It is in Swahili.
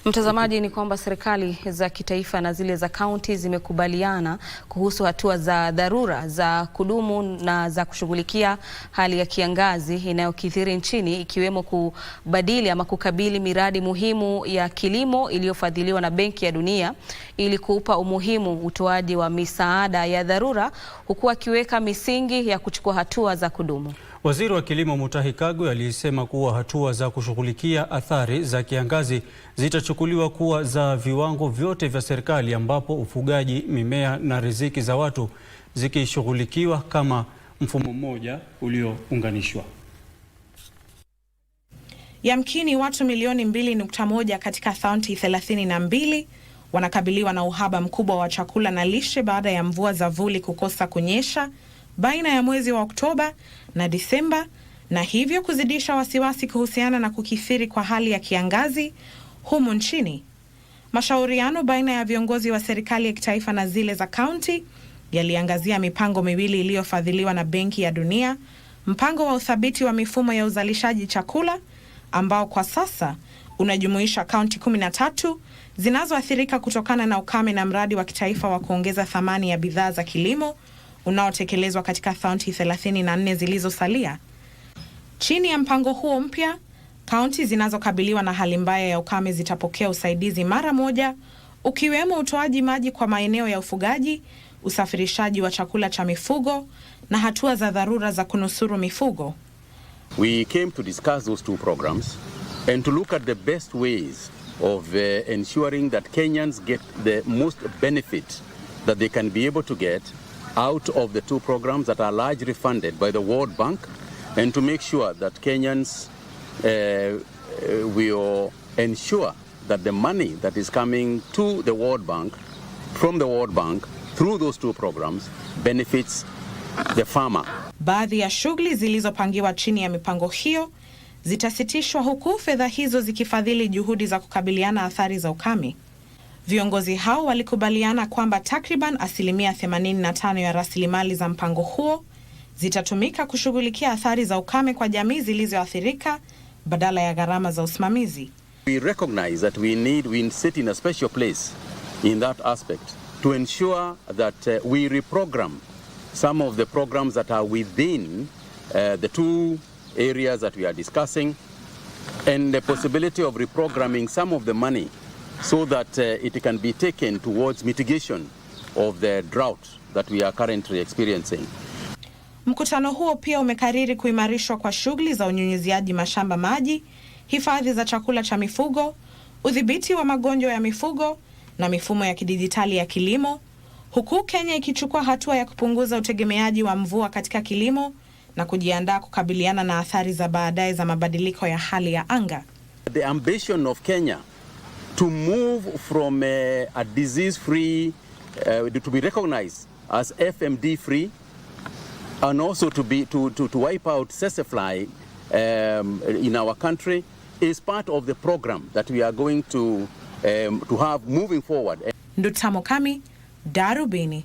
Mtazamaji, ni kwamba serikali za kitaifa na zile za kaunti zimekubaliana kuhusu hatua za dharura za kudumu na za kushughulikia hali ya kiangazi inayokithiri nchini, ikiwemo kubadili ama kukabili miradi muhimu ya kilimo iliyofadhiliwa na Benki ya Dunia ili kuupa umuhimu utoaji wa misaada ya dharura, huku akiweka misingi ya kuchukua hatua za kudumu. Waziri wa Kilimo Mutahi Kagwe alisema kuwa hatua za kushughulikia athari za kiangazi zitachukuliwa kuwa za viwango vyote vya serikali, ambapo ufugaji, mimea na riziki za watu zikishughulikiwa kama mfumo mmoja uliounganishwa. Yamkini watu milioni 2.1 katika kaunti 32 wanakabiliwa na uhaba mkubwa wa chakula na lishe baada ya mvua za vuli kukosa kunyesha baina ya mwezi wa Oktoba na Disemba, na hivyo kuzidisha wasiwasi kuhusiana na kukithiri kwa hali ya kiangazi humu nchini. Mashauriano baina ya viongozi wa serikali ya kitaifa na zile za kaunti yaliangazia mipango miwili iliyofadhiliwa na Benki ya Dunia: mpango wa uthabiti wa mifumo ya uzalishaji chakula ambao kwa sasa unajumuisha kaunti 13 zinazoathirika kutokana na ukame, na mradi wa kitaifa wa kuongeza thamani ya bidhaa za kilimo unaotekelezwa katika kaunti 34 zilizosalia. Chini ya mpango huo mpya, kaunti zinazokabiliwa na hali mbaya ya ukame zitapokea usaidizi mara moja, ukiwemo utoaji maji kwa maeneo ya ufugaji, usafirishaji wa chakula cha mifugo na hatua za dharura za kunusuru mifugo. We came to discuss those two programs and to look at the best ways of ensuring that Kenyans get the most benefit that they can be able to get out of the two programs that are largely funded by the World Bank, and to make sure that Kenyans will ensure that the money that is coming to the World Bank, from the World Bank, through those two programs, benefits the farmer. Baadhi ya shughuli zilizopangiwa chini ya mipango hiyo zitasitishwa, huku fedha hizo zikifadhili juhudi za kukabiliana athari za ukame. Viongozi hao walikubaliana kwamba takriban 85% ya rasilimali za mpango huo zitatumika kushughulikia athari za ukame kwa jamii zilizoathirika badala ya gharama za usimamizi. We recognize that we sit in a special place in that aspect to ensure that we reprogram some of the programs that are within the two areas that we are discussing, and the possibility of reprogramming some of the money so that it can be taken towards mitigation of the drought that we are currently experiencing. Mkutano huo pia umekariri kuimarishwa kwa shughuli za unyunyiziaji mashamba maji, hifadhi za chakula cha mifugo, udhibiti wa magonjwa ya mifugo na mifumo ya kidijitali ya kilimo, huku Kenya ikichukua hatua ya kupunguza utegemeaji wa mvua katika kilimo na kujiandaa kukabiliana na athari za baadaye za mabadiliko ya hali ya anga. The ambition of Kenya to move from a disease-free, to be recognized as FMD-free, and also to wipe out Sesefly in our country is part of the program that we are going to have moving forward. Ndutamo Kami, Darubini.